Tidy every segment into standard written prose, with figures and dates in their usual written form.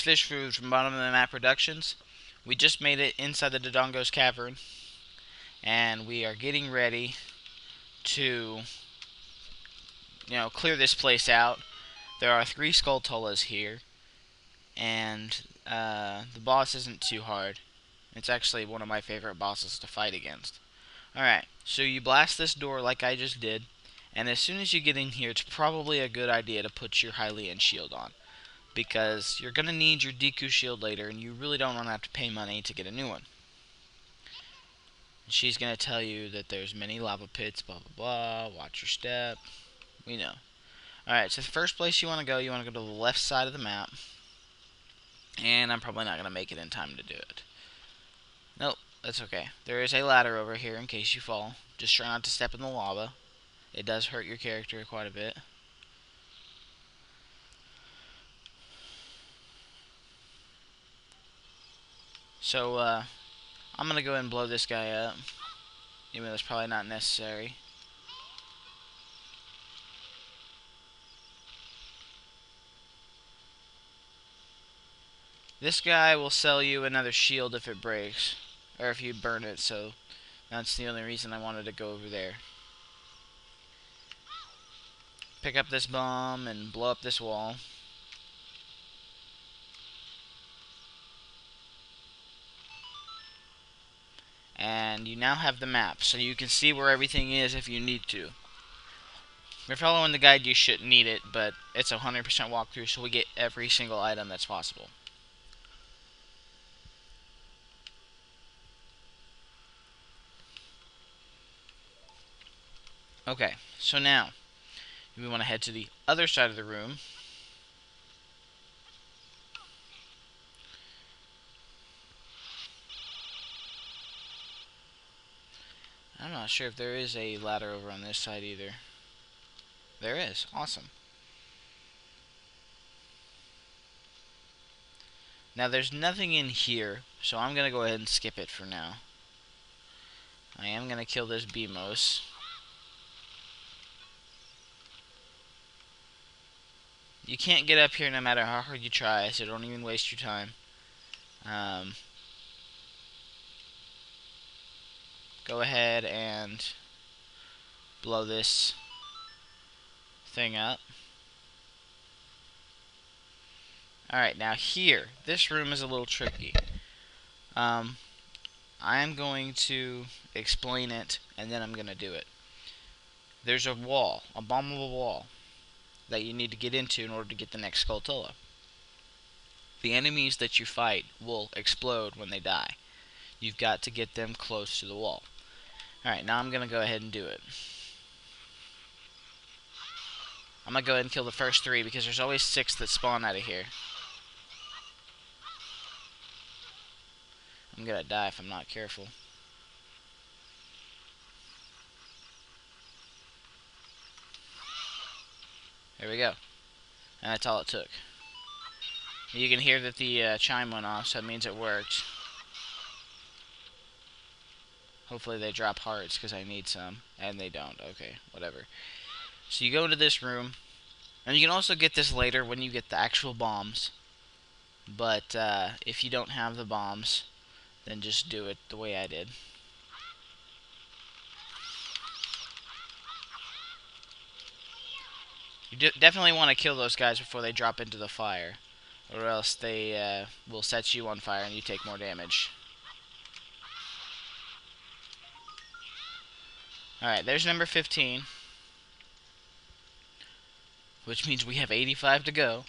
Fish Food from Bottom of the Map Productions. We just made it inside the Dodongo's Cavern, and we are getting ready to, clear this place out. There are 3 Skulltullas here, and the boss isn't too hard. It's actually one of my favorite bosses to fight against. Alright, so you blast this door like I just did, and as soon as you get in here, it's probably a good idea to put your Hylian shield on, because you're going to need your Deku shield later, and you really don't want to have to pay money to get a new one. And she's going to tell you that there's many lava pits, blah blah blah, watch your step. We know. Alright, so the first place you want to go to the left side of the map, and I'm probably not going to make it in time to do it. Nope, that's okay. There is a ladder over here in case you fall. Just try not to step in the lava. It does hurt your character quite a bit. So, I'm going to go ahead and blow this guy up, even though that's probably not necessary. This guy will sell you another shield if it breaks, or if you burn it, so that's the only reason I wanted to go over there. Pick up this bomb and blow up this wall. And you now have the map, so you can see where everything is if you need to. If you're following the guide, you shouldn't need it, but it's a 100% walkthrough, so we get every single item that's possible. Okay, so now we want to head to the other side of the room. I'm not sure if there is a ladder over on this side either. There is. Awesome. Now there's nothing in here, so I'm going to go ahead and skip it for now. I am going to kill this Beamos. You can't get up here no matter how hard you try, so don't even waste your time. Go ahead and blow this thing up. Alright, now here, this room is a little tricky. I am going to explain it, and then I'm going to do it. There's a wall, a bombable wall, that you need to get into in order to get the next Skulltulla. The enemies that you fight will explode when they die. You've got to get them close to the wall. Alright, now I'm going to go ahead and do it. I'm going to go ahead and kill the first 3 because there's always 6 that spawn out of here. I'm going to die if I'm not careful. There we go. And that's all it took. You can hear that the chime went off, so that means it worked. Hopefully they drop hearts, because I need some. And they don't. Okay, whatever. So you go into this room. And you can also get this later when you get the actual bombs. But if you don't have the bombs, then just do it the way I did. You definitely want to kill those guys before they drop into the fire, or else they will set you on fire and you take more damage. Alright, there's number 15, which means we have 85 to go.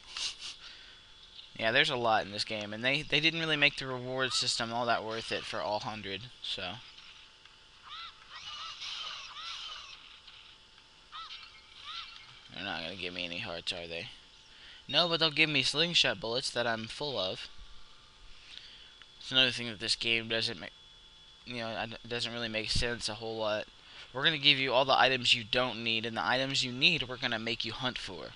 Yeah, there's a lot in this game, and they didn't really make the reward system all that worth it for all 100, so... They're not going to give me any hearts, are they? No, but they'll give me slingshot bullets that I'm full of. It's another thing that this game doesn't make, doesn't really make sense a whole lot. We're going to give you all the items you don't need, and the items you need we're going to make you hunt for.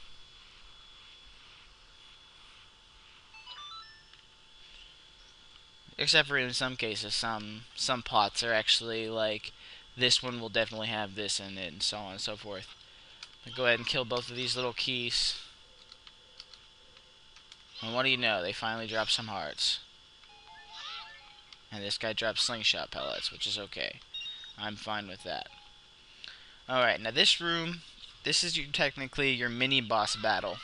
Except for in some cases, some pots are actually like, this one will definitely have this in it, and so on and so forth. I'll go ahead and kill both of these little keys. And what do you know? They finally drop some hearts. And this guy drops slingshot pellets, which is okay. I'm fine with that. Alright, now this room, this is technically your mini boss battle.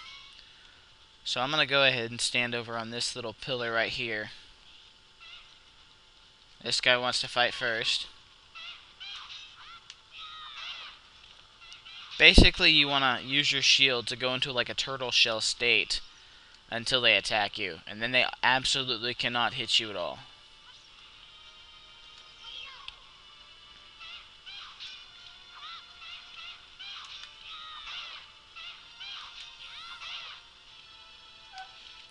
So I'm going to go ahead and stand over on this little pillar right here. This guy wants to fight first. Basically, you want to use your shield to go into like a turtle shell state until they attack you. And then they absolutely cannot hit you at all.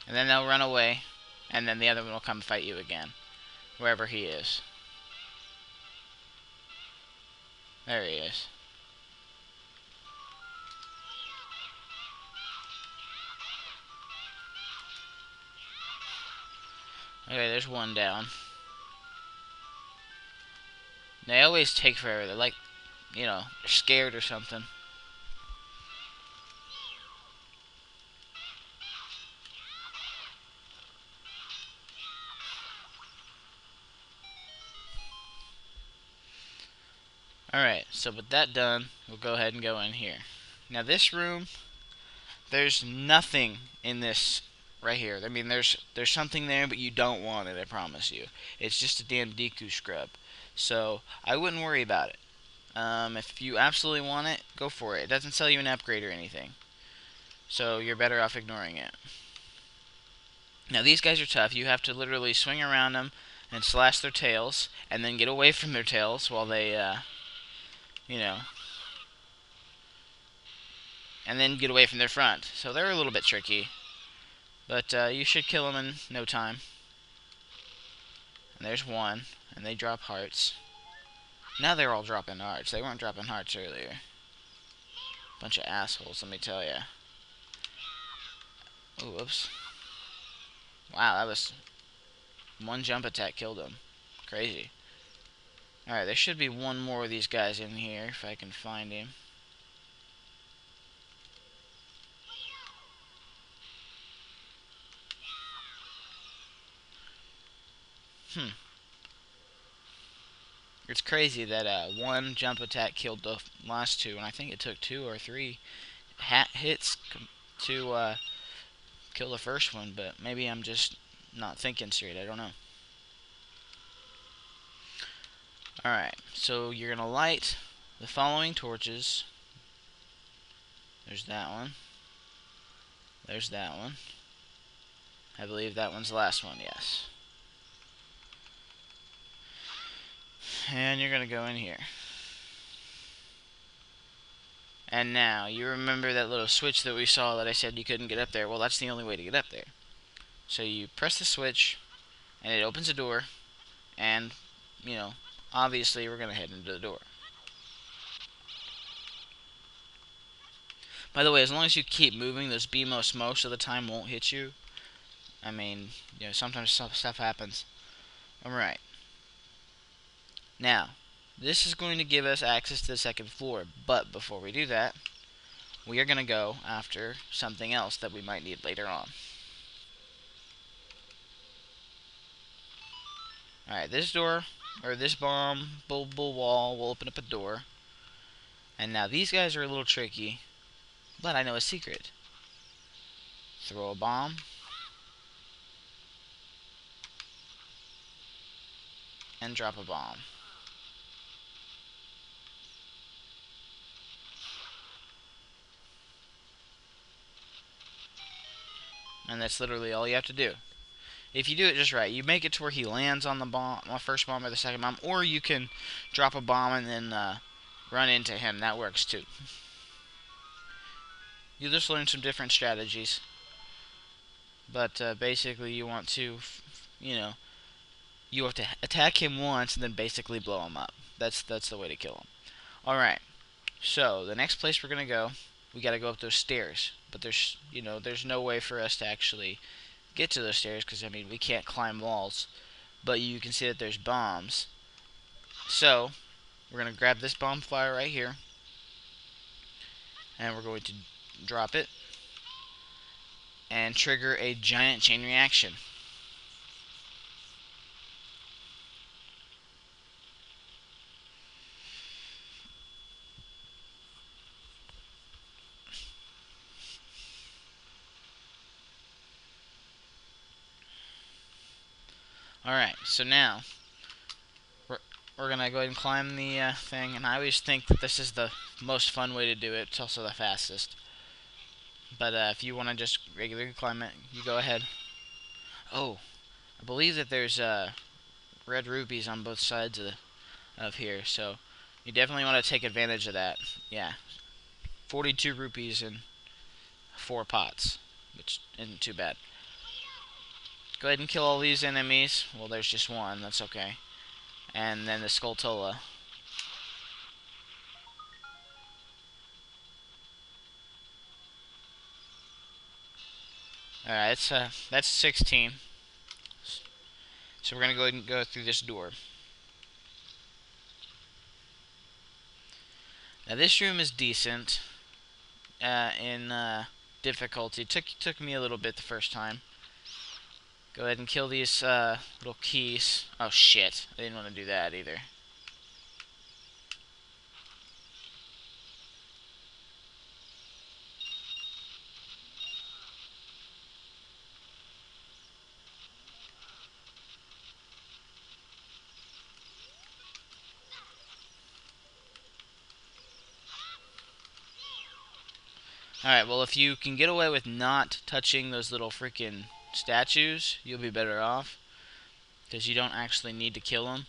And then they'll run away, and then the other one will come fight you again, wherever he is. There he is. Okay, there's one down. They always take forever. They're like, you know, they're scared or something. Alright, so with that done, we'll go ahead and go in here. Now this room, there's nothing in this right here. I mean, there's something there, but you don't want it, I promise you. It's just a damn Deku scrub. So, I wouldn't worry about it. If you absolutely want it, go for it. It doesn't sell you an upgrade or anything. So, you're better off ignoring it. Now, these guys are tough. You have to literally swing around them and slash their tails, and then get away from their tails while they, you know, and then get away from their front. So they're a little bit tricky, but you should kill them in no time. And there's one, and they drop hearts. Now they're all dropping hearts. They weren't dropping hearts earlier. Bunch of assholes, let me tell ya. Oh, whoops. Wow, that was... one jump attack killed him. Crazy. Alright, there should be one more of these guys in here, if I can find him. It's crazy that one jump attack killed the last two, and I think it took 2 or 3 hits to kill the first one, but maybe I'm just not thinking straight. I don't know. Alright, so you're going to light the following torches. There's that one. There's that one. I believe that one's the last one, yes. And you're going to go in here. And now, you remember that little switch that we saw that I said you couldn't get up there? Well, that's the only way to get up there. So you press the switch, and it opens a door, and, you know, obviously we're going to head into the door. By the way, as long as you keep moving, those BMOs most of the time won't hit you. I mean, you know, sometimes stuff happens. Alright. Now, this is going to give us access to the second floor, but before we do that, we are going to go after something else that we might need later on. Alright, this door, or this bomb, bull wall, will open up a door. And now these guys are a little tricky, but I know a secret. Throw a bomb. And drop a bomb. And that's literally all you have to do. If you do it just right, you make it to where he lands on the bomb, the first bomb or the second bomb, or you can drop a bomb and then run into him. That works too. You just learn some different strategies. But basically you want to, you know, you have to attack him once and then basically blow him up. That's the way to kill him. Alright, so the next place we're going to go, we got to go up those stairs. But there's, you know, there's no way for us to actually get to those stairs because, I mean, we can't climb walls. But you can see that there's bombs. So, we're going to grab this bomb fire right here. And we're going to drop it. and trigger a giant chain reaction. Alright, so now we're gonna go ahead and climb the thing, and I always think that this is the most fun way to do it. It's also the fastest. But if you want to just regularly climb it, you go ahead. Oh, I believe that there's red rupees on both sides of here, so you definitely want to take advantage of that. Yeah, 42 rupees in 4 pots, which isn't too bad. Go ahead and kill all these enemies. Well, there's just one, that's okay. And then the Skulltulla. Alright, that's 16. So we're gonna go ahead and go through this door. Now this room is decent in difficulty. Took me a little bit the first time. Go ahead and kill these little keys. Oh shit, I didn't want to do that either. Alright, well if you can get away with not touching those little freaking statues, you'll be better off. Because you don't actually need to kill them.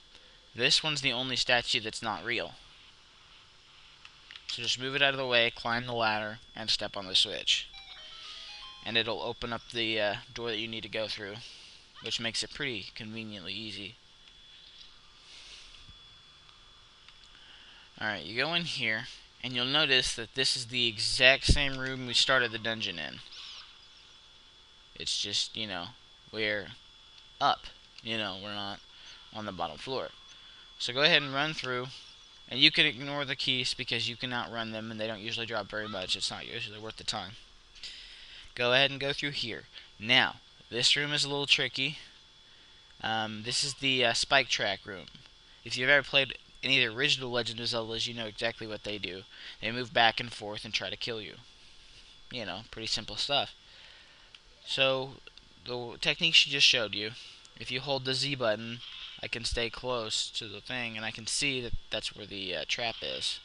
This one's the only statue that's not real. So just move it out of the way, climb the ladder, and step on the switch. And it'll open up the door that you need to go through, which makes it pretty conveniently easy. Alright, you go in here, and you'll notice that this is the exact same room we started the dungeon in. It's just, you know, we're up. You know, we're not on the bottom floor. So go ahead and run through, and you can ignore the keys because you can outrun them, and they don't usually drop very much. It's not usually worth the time. Go ahead and go through here. Now, this room is a little tricky. This is the spike track room. If you've ever played any of the original Legend of Zeldas, you know exactly what they do. They move back and forth and try to kill you. You know, pretty simple stuff. So, the technique she just showed you, if you hold the Z button, I can stay close to the thing, and I can see that that's where the trap is.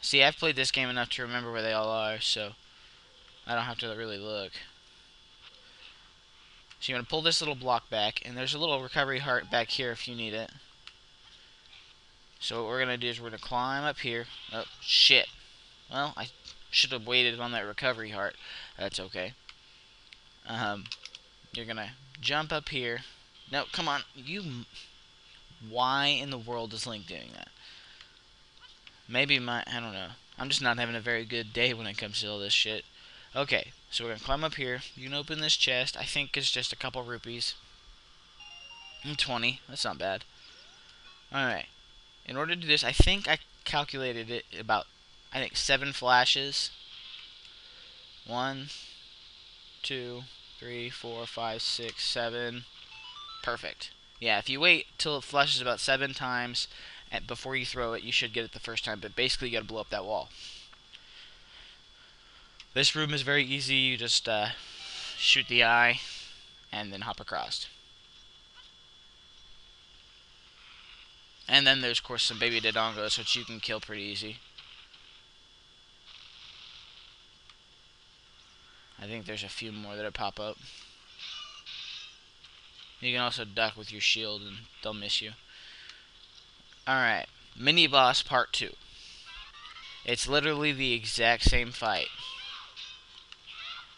See, I've played this game enough to remember where they all are, so I don't have to really look. So you want to pull this little block back, and there's a little recovery heart back here if you need it. So what we're going to do is we're going to climb up here. Oh, shit. Well, I should have waited on that recovery heart. That's okay. You're going to jump up here. No, come on. Why in the world is Link doing that? Maybe I don't know. I'm just not having a very good day when it comes to all this shit. Okay, so we're going to climb up here. You can open this chest. I think it's just a couple rupees. 20. That's not bad. Alright. In order to do this, I think I calculated it about, 7 flashes. 1, 2, 3, 4, 5, 6, 7. Perfect. Yeah, if you wait till it flashes about 7 times before you throw it, you should get it the first time. But basically, you gotta blow up that wall. This room is very easy. You just shoot the eye and then hop across. And then there's, of course, some baby Dodongos, which you can kill pretty easy. I think there's a few more that pop up. You can also duck with your shield and they'll miss you. Alright, Mini Boss Part 2. It's literally the exact same fight.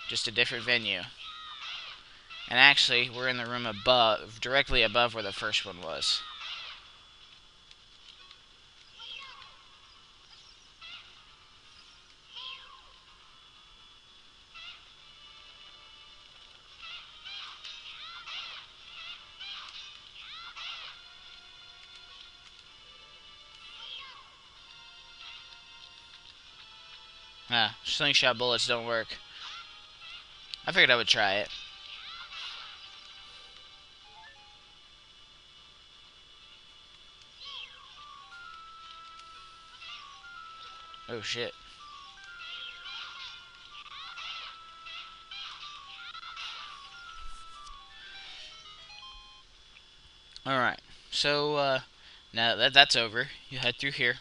Just a different venue. And actually, we're in the room above, directly above where the first one was. Ah, slingshot bullets don't work. I figured I would try it. Oh shit. Alright, so now that that's over, you head through here.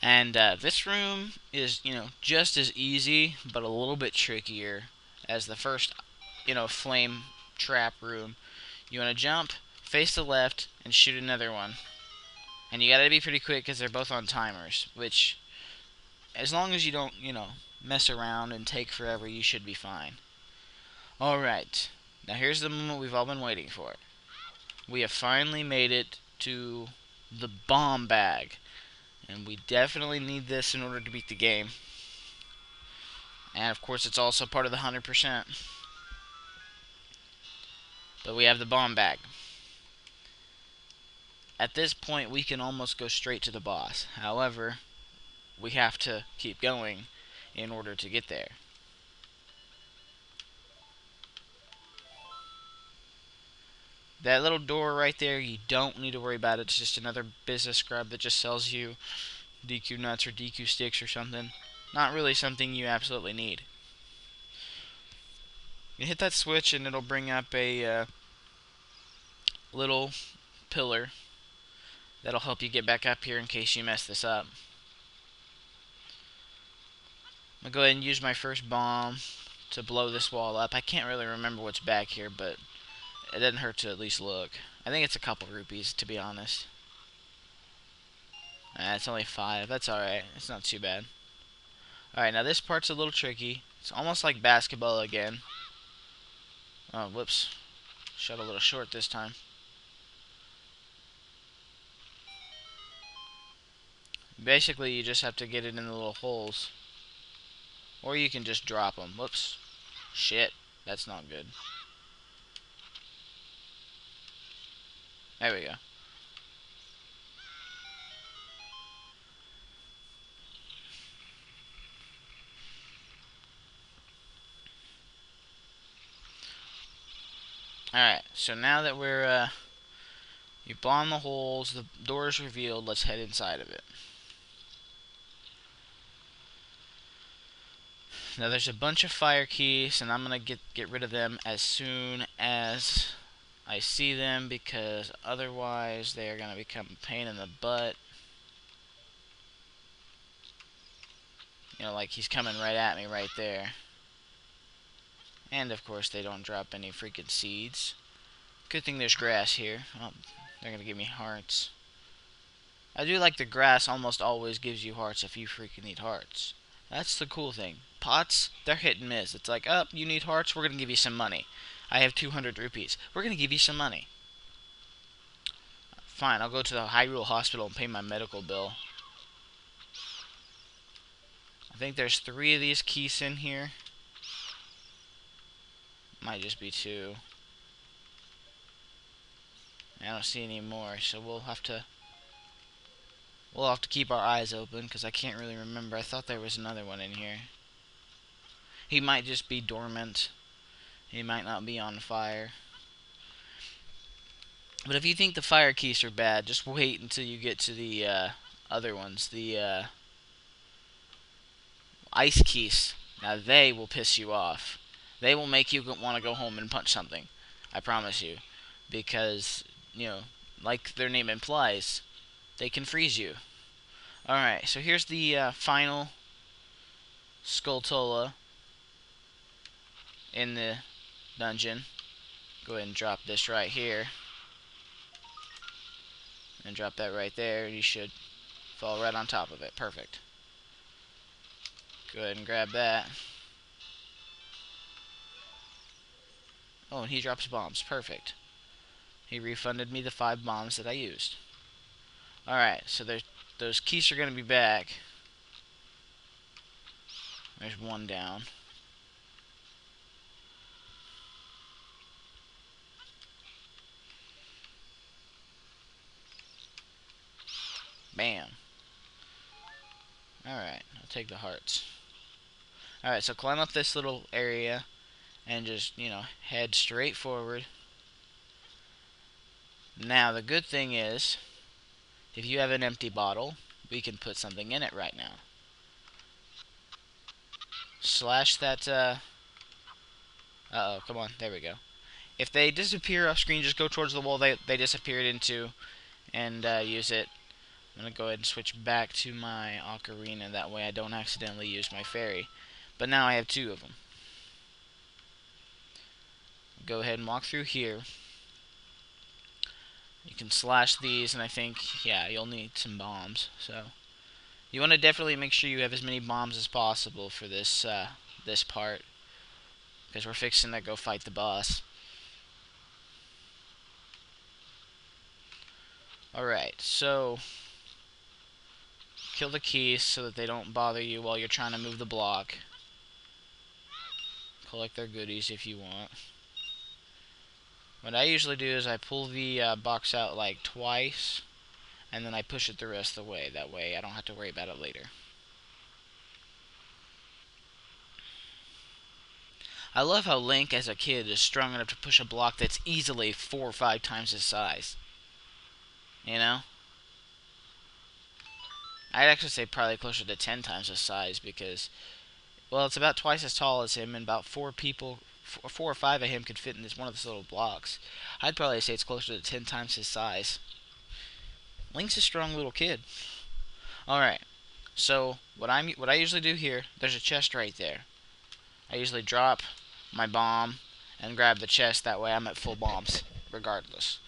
And this room is, just as easy, but a little bit trickier as the first, flame trap room. You want to jump, face the left, and shoot another one. And you gotta be pretty quick because they're both on timers, which, as long as you don't, mess around and take forever, you should be fine. Alright, now here's the moment we've all been waiting for. We have finally made it to the bomb bag. And we definitely need this in order to beat the game. And of course, it's also part of the 100%. But we have the bomb bag. At this point, we can almost go straight to the boss. However, we have to keep going in order to get there. That little door right there, you don't need to worry about it. It's just another business scrub that just sells you DQ nuts or DQ sticks or something. Not really something you absolutely need. You hit that switch and it'll bring up a little pillar that'll help you get back up here in case you mess this up. I'm going to go ahead and use my first bomb to blow this wall up. I can't really remember what's back here, but it doesn't hurt to at least look. I think it's a couple rupees, to be honest. It's only 5. That's alright. It's not too bad. Alright, now this part's a little tricky. It's almost like basketball again. Oh, whoops. Shot a little short this time. Basically, you just have to get it in the little holes. Or you can just drop them. Whoops. Shit. That's not good. There we go. Alright, so now that you bomb the holes, the door is revealed, let's head inside of it. Now there's a bunch of fire keys, and I'm gonna get rid of them as soon as I see them, because otherwise they are gonna become a pain in the butt. Like he's coming right at me right there. And of course they don't drop any freaking seeds. Good thing there's grass here. Oh, they're gonna give me hearts. I do like the grass almost always gives you hearts if you freaking need hearts. That's the cool thing. Pots, they're hit and miss. It's like, oh, you need hearts? We're going to give you some money. I have 200 rupees. We're going to give you some money. Fine, I'll go to the Hyrule Hospital and pay my medical bill. I think there's 3 of these keys in here. Might just be 2. I don't see any more, so we'll have to keep our eyes open, because I can't really remember. I thought there was another one in here. He might just be dormant. He might not be on fire. But if you think the fire keys are bad, just wait until you get to the other ones. The ice keys. Now they will piss you off. They will make you want to go home and punch something. I promise you. Because, like their name implies, they can freeze you. Alright, so here's the final Skulltulla in the dungeon. Go ahead and drop this right here. And drop that right there. You should fall right on top of it. Perfect. Go ahead and grab that. Oh, and he drops bombs. Perfect. He refunded me the 5 bombs that I used. Alright, so those keys are going to be back. There's one down. Bam. Alright, I'll take the hearts. Alright, so climb up this little area and just, head straight forward. Now, the good thing is, if you have an empty bottle, we can put something in it right now. Slash that, uh-oh, come on, there we go. If they disappear off screen, just go towards the wall they disappeared into and use it. I'm going to go ahead and switch back to my Ocarina, that way I don't accidentally use my fairy. But now I have two of them. Go ahead and walk through here. You can slash these, and I think, yeah, you'll need some bombs. So you want to definitely make sure you have as many bombs as possible for this this part, because we're fixing to go fight the boss. Alright, so kill the keys so that they don't bother you while you're trying to move the block. Collect their goodies if you want. What I usually do is I pull the box out like twice, and then I push it the rest of the way. That way I don't have to worry about it later. I love how Link as a kid is strong enough to push a block that's easily 4 or 5 times his size. You know? I'd actually say probably closer to 10 times his size because, well, it's about twice as tall as him, and about 4 people, 4 or 5 of him could fit in this one of these little blocks. I'd probably say it's closer to 10 times his size. Link's a strong little kid. Alright, so what I usually do here, there's a chest right there. I usually drop my bomb and grab the chest, that way I'm at full bombs, regardless.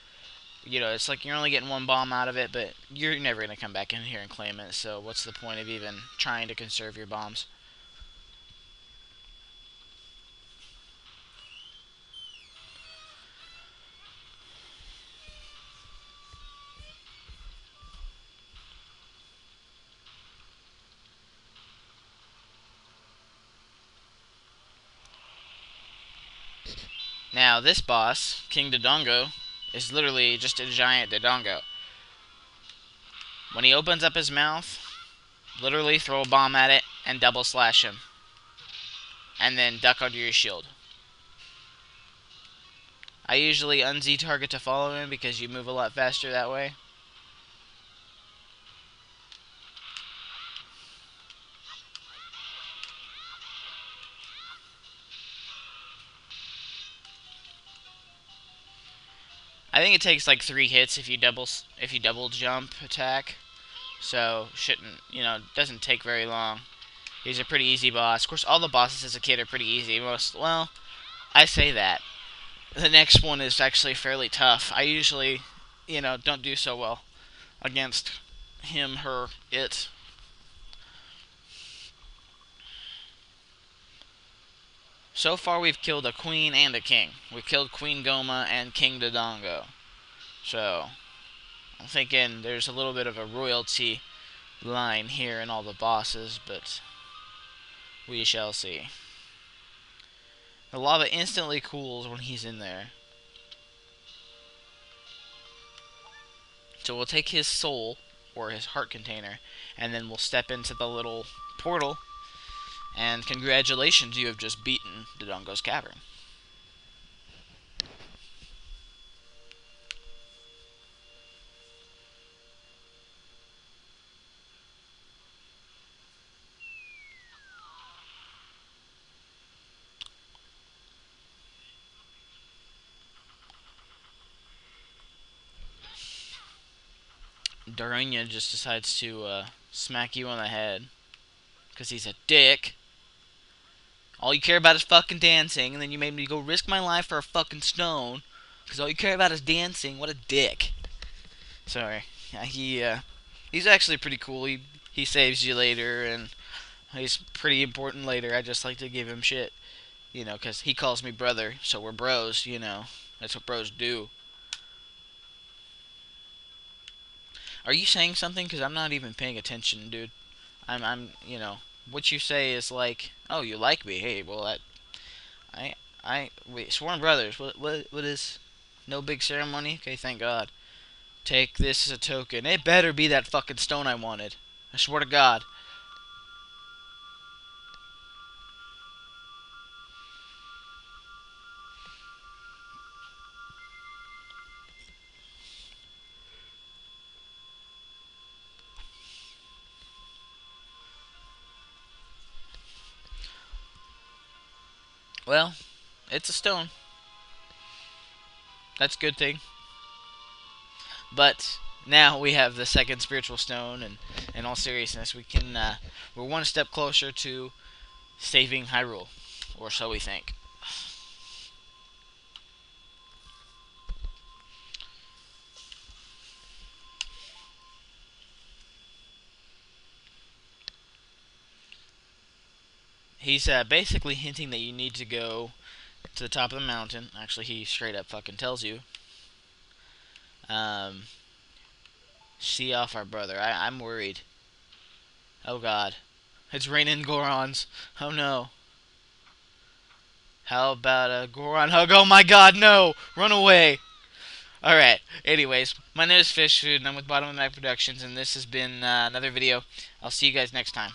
It's like you're only getting one bomb out of it, but you're never going to come back in here and claim it, so what's the point of even trying to conserve your bombs? Now, this boss, King Dodongo, is literally just a giant Dodongo. When he opens up his mouth, literally throw a bomb at it and double slash him. And then duck under your shield. I usually un-Z target to follow him because you move a lot faster that way. I think it takes like 3 hits if you double jump attack. So doesn't take very long. He's a pretty easy boss. Of course, all the bosses as a kid are pretty easy. Well, I say that. The next one is actually fairly tough. I usually, don't do so well against him, her, it. So far, we've killed a queen and a king. We've killed Queen Goma and King Dodongo. So, I'm thinking there's a little bit of a royalty line here in all the bosses, but we shall see. The lava instantly cools when he's in there. So we'll take his soul, or his heart container, and then we'll step into the little portal. And congratulations, you have just beaten Dodongo's Cavern. Ocarina just decides to smack you on the head because he's a dick. All you care about is fucking dancing, and then you made me go risk my life for a fucking stone because all you care about is dancing. What a dick. Sorry. Yeah, he's actually pretty cool. He saves you later, and he's pretty important later. I just like to give him shit, because he calls me brother, so we're bros. That's what bros do. Are you saying something? Because I'm not even paying attention, dude. What you say is like, oh, you like me? Hey, well, wait, sworn brothers. What is? No big ceremony? Okay, thank God. Take this as a token. It better be that fucking stone I wanted. I swear to God. Well, it's a stone. That's a good thing. But now we have the second spiritual stone, and in all seriousness, we're one step closer to saving Hyrule, or so we think. He's basically hinting that you need to go to the top of the mountain. Actually, he straight up fucking tells you. Um, See off our brother. I'm worried. Oh god. It's raining Gorons. Oh no. How about a Goron hug? Oh my god, no! Run away! Alright, anyways, my name is Fish Food, and I'm with Bottom of the Mac Productions, and this has been another video. I'll see you guys next time.